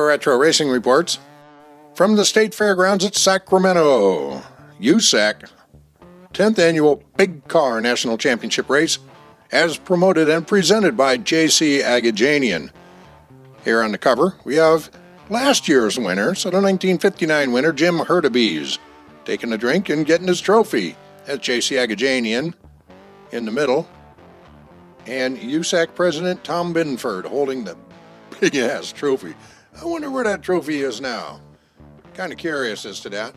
Retro Racing reports from the State Fairgrounds at Sacramento. USAC 10th Annual Big Car National Championship Race as promoted and presented by J.C. Agajanian. Here on the cover, we have last year's winner, so the 1959 winner, Jim Hurtibise, taking a drink and getting his trophy. That's J.C. Agajanian in the middle, and USAC President Tom Binford holding the big-ass trophy. I wonder where that trophy is now. Kind of curious as to that.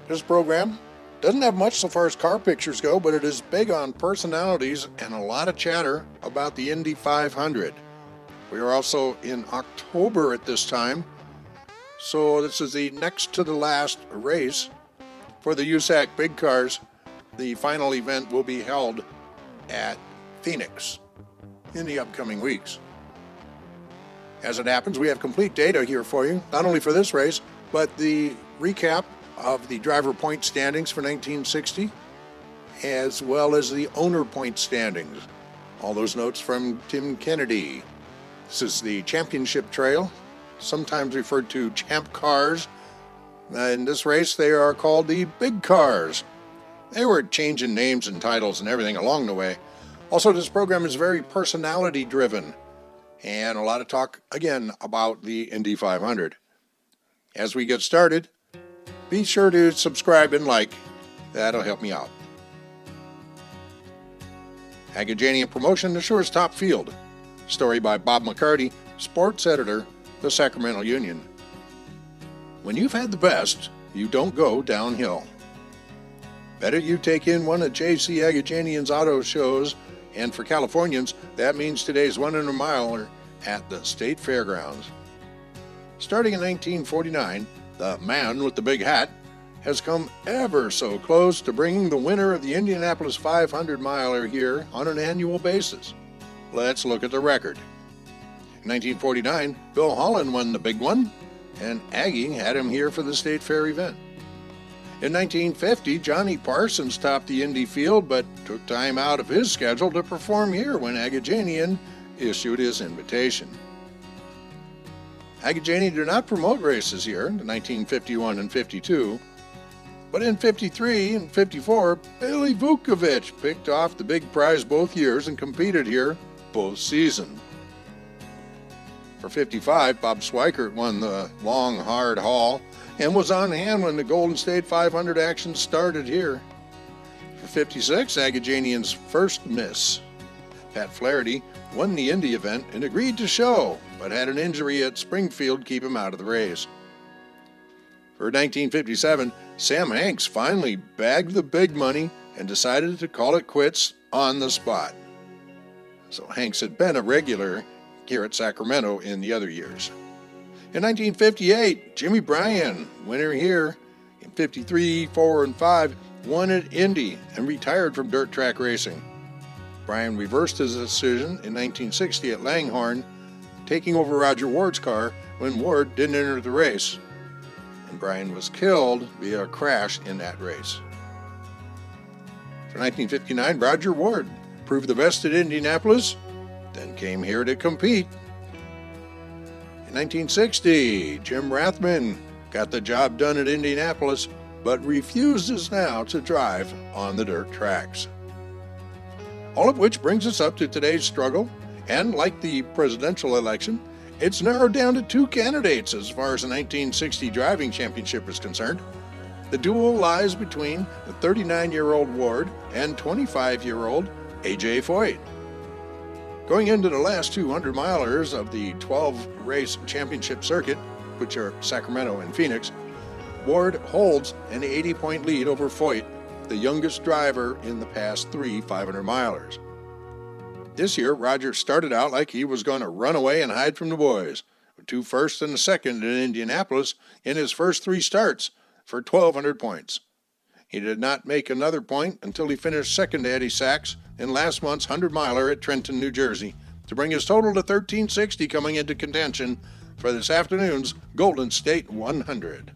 This program doesn't have much so far as car pictures go, but it is big on personalities and a lot of chatter about the Indy 500. We are also in October at this time, so this is the next to the last race for the USAC Big Cars. The final event will be held at Phoenix in the upcoming weeks. As it happens, we have complete data here for you, not only for this race, but the recap of the driver point standings for 1960, as well as the owner point standings. All those notes from Tim Kennedy. This is the championship trail, sometimes referred to Champ Cars. In this race, they are called the Big Cars. They were changing names and titles and everything along the way. Also, this program is very personality-driven, and a lot of talk, again, about the Indy 500. As we get started, be sure to subscribe and like. That'll help me out. Agajanian Promotion assures top field. Story by Bob McCarty, sports editor, the Sacramento Union. When you've had the best, you don't go downhill. Better you take in one of J.C. Agajanian's auto shows, and for Californians, that means today's 100 miler at the State Fairgrounds. Starting in 1949, the man with the big hat has come ever so close to bringing the winner of the Indianapolis 500 miler here on an annual basis. Let's look at the record. In 1949, Bill Holland won the big one, and Aggie had him here for the State Fair event. In 1950, Johnnie Parsons topped the Indy field, but took time out of his schedule to perform here when Agajanian issued his invitation. Agajanian did not promote races here in 1951 and 52, but in 53 and 54, Billy Vukovich picked off the big prize both years and competed here both seasons. For 55, Bob Swikert won the long, hard haul and was on hand when the Golden State 500 action started here. For 56, Agajanian's first miss. Pat Flaherty won the Indy event and agreed to show, but had an injury at Springfield keep him out of the race. For 1957, Sam Hanks finally bagged the big money and decided to call it quits on the spot. So Hanks had been a regular here at Sacramento in the other years. In 1958, Jimmy Bryan, winner here in 53, 4, and 5, won at Indy and retired from dirt track racing. Bryan reversed his decision in 1960 at Langhorne, taking over Rodger Ward's car when Ward didn't enter the race, and Bryan was killed via a crash in that race. For 1959, Rodger Ward proved the best at Indianapolis, then came here to compete. In 1960, Jim Rathman got the job done at Indianapolis, but refuses now to drive on the dirt tracks. All of which brings us up to today's struggle, and like the presidential election, it's narrowed down to two candidates as far as the 1960 driving championship is concerned. The duel lies between the 39-year-old Ward and 25-year-old A.J. Foyt. Going into the last 200 milers of the 12-race championship circuit, which are Sacramento and Phoenix, Ward holds an 80-point lead over Foyt, the youngest driver in the past 3 500 milers. This year, Rodger started out like he was going to run away and hide from the boys, with 2 firsts and a second in Indianapolis in his first 3 starts for 1,200 points. He did not make another point until he finished second to Eddie Sachs in last month's 100-miler at Trenton, New Jersey, to bring his total to 1,360 coming into contention for this afternoon's Golden State 100.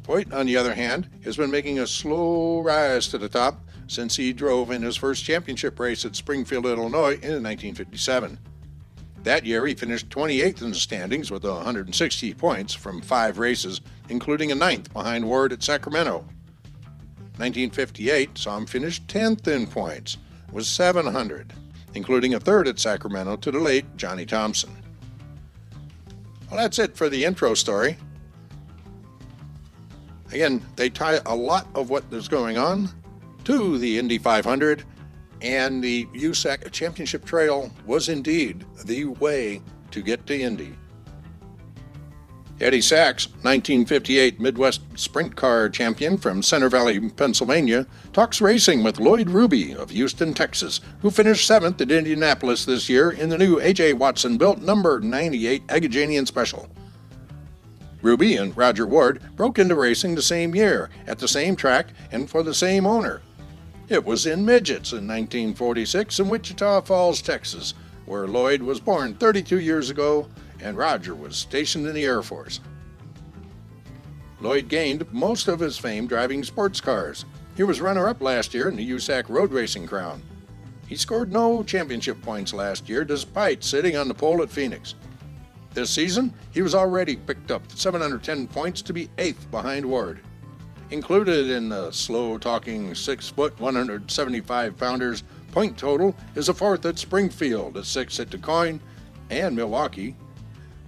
Foyt, on the other hand, has been making a slow rise to the top since he drove in his first championship race at Springfield, Illinois in 1957. That year, he finished 28th in the standings with 160 points from 5 races, including a 9th behind Ward at Sacramento. 1958 saw him finish 10th in points with 700, including a 3rd at Sacramento to the late Johnnie Thompson. Well, that's it for the intro story. Again, they tie a lot of what is going on to the Indy 500, and the USAC Championship Trail was indeed the way to get to Indy. Eddie Sachs, 1958 Midwest Sprint Car champion from Center Valley, Pennsylvania, talks racing with Lloyd Ruby of Houston, Texas, who finished 7th at Indianapolis this year in the new A.J. Watson-built number 98 Agajanian Special. Ruby and Rodger Ward broke into racing the same year, at the same track, and for the same owner. It was in midgets in 1946 in Wichita Falls, Texas, where Lloyd was born 32 years ago and Rodger was stationed in the Air Force. Lloyd gained most of his fame driving sports cars. He was runner-up last year in the USAC Road Racing Crown. He scored no championship points last year despite sitting on the pole at Phoenix. This season, he was already picked up 710 points to be 8th behind Ward. Included in the slow-talking 6-foot, 175-pounders point total is a 4th at Springfield, a 6th at DuQuoin and Milwaukee,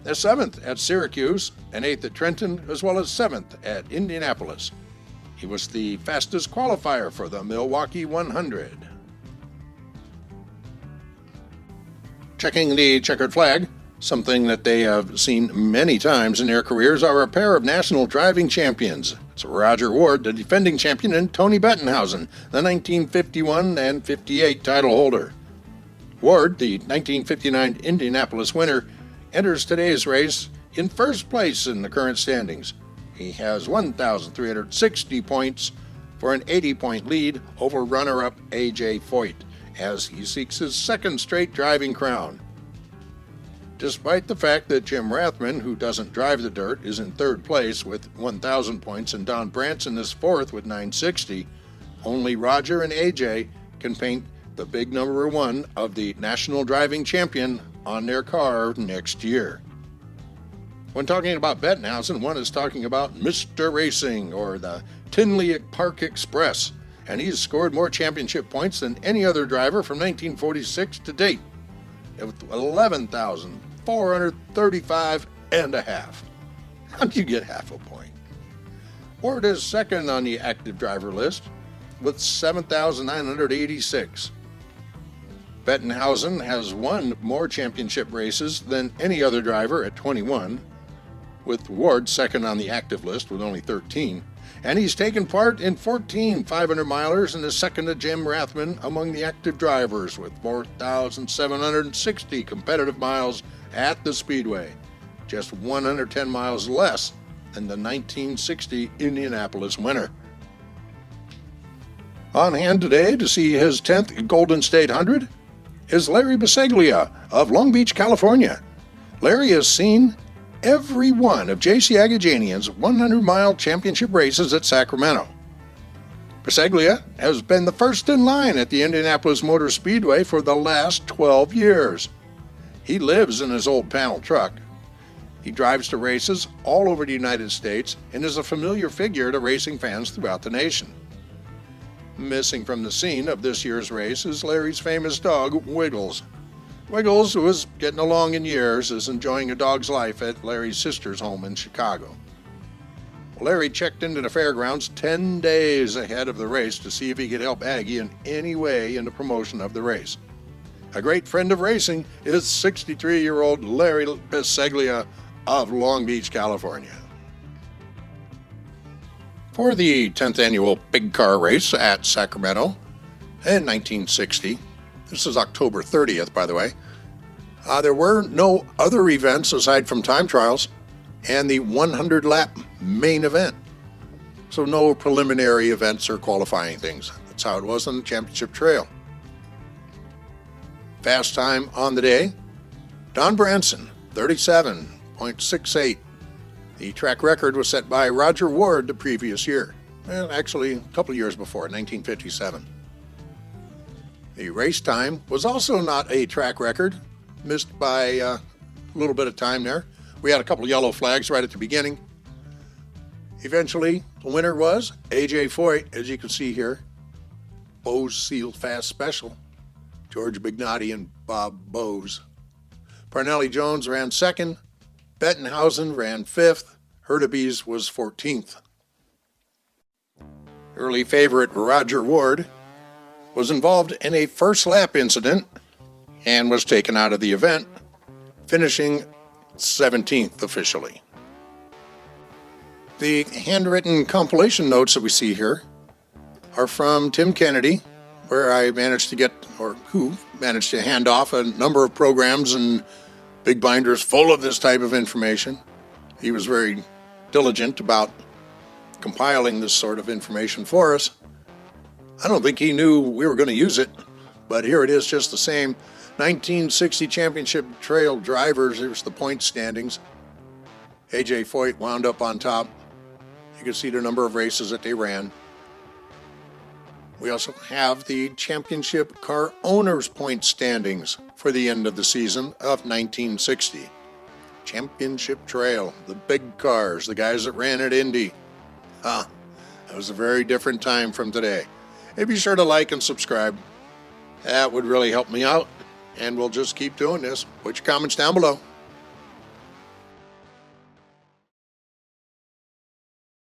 a 7th at Syracuse, an 8th at Trenton, as well as 7th at Indianapolis. He was the fastest qualifier for the Milwaukee 100. Checking the checkered flag, something that they have seen many times in their careers, are a pair of national driving champions. It's Rodger Ward, the defending champion, and Tony Bettenhausen, the 1951 and 58 title holder. Ward, the 1959 Indianapolis winner, enters today's race in first place in the current standings. He has 1,360 points for an 80-point lead over runner-up A.J. Foyt as he seeks his 2nd straight driving crown. Despite the fact that Jim Rathman, who doesn't drive the dirt, is in 3rd place with 1,000 points and Don Branson is 4th with 960, only Rodger and A.J. can paint the big number 1 of the national driving champion on their car next year. When talking about Bettenhausen, one is talking about Mr. Racing, or the Tinley Park Express, and he's scored more championship points than any other driver from 1946 to date, with 11,435 and a half. How'd you get half a point? Ward is 2nd on the active driver list with 7,986. Bettenhausen has won more championship races than any other driver at 21, with Ward 2nd on the active list with only 13, and he's taken part in 14 500-milers and is 2nd to Jim Rathman among the active drivers with 4,760 competitive miles at the Speedway, just 110 miles less than the 1960 Indianapolis winner. On hand today to see his 10th Golden State 100 is Larry Biseglia of Long Beach, California. Larry has seen every one of J.C. Agajanian's 100-mile championship races at Sacramento. Biseglia has been the first in line at the Indianapolis Motor Speedway for the last 12 years. He lives in his old panel truck. He drives to races all over the United States and is a familiar figure to racing fans throughout the nation. Missing from the scene of this year's race is Larry's famous dog, Wiggles. Wiggles, who is getting along in years, is enjoying a dog's life at Larry's sister's home in Chicago. Larry checked into the fairgrounds 10 days ahead of the race to see if he could help Aggie in any way in the promotion of the race. A great friend of racing is 63-year-old Larry Biseglia of Long Beach, California. For the 10th annual Big Car Race at Sacramento in 1960, this is October 30th, by the way, there were no other events aside from time trials and the 100-lap main event. So no preliminary events or qualifying things. That's how it was on the championship trail. Fast time on the day, Don Branson, 37.68. The track record was set by Rodger Ward the previous year. Well, actually, a couple of years before, 1957. The race time was also not a track record. missed by a little bit of time there. We had a couple of yellow flags right at the beginning. Eventually, the winner was A.J. Foyt, as you can see here. Bose Sealed Fast Special. George Bignotti and Bob Bose. Parnelli Jones ran second. Bettenhausen ran fifth. Hurtibise was 14th. Early favorite Rodger Ward was involved in a first lap incident and was taken out of the event, finishing 17th officially. The handwritten compilation notes that we see here are from Tim Kennedy, where I managed to get, or who managed to hand off a number of programs and big binders full of this type of information. He was very diligent about compiling this sort of information for us. I don't think he knew we were going to use it, but here it is just the same. 1960 Championship Trail drivers, here's the point standings. A.J. Foyt wound up on top. You can see the number of races that they ran. We also have the Championship Car Owners point standings for the end of the season of 1960. Championship Trail, the big cars, the guys that ran at Indy. That was a very different time from today. Hey, be sure to like and subscribe. That would really help me out, and we'll just keep doing this. Put your comments down below.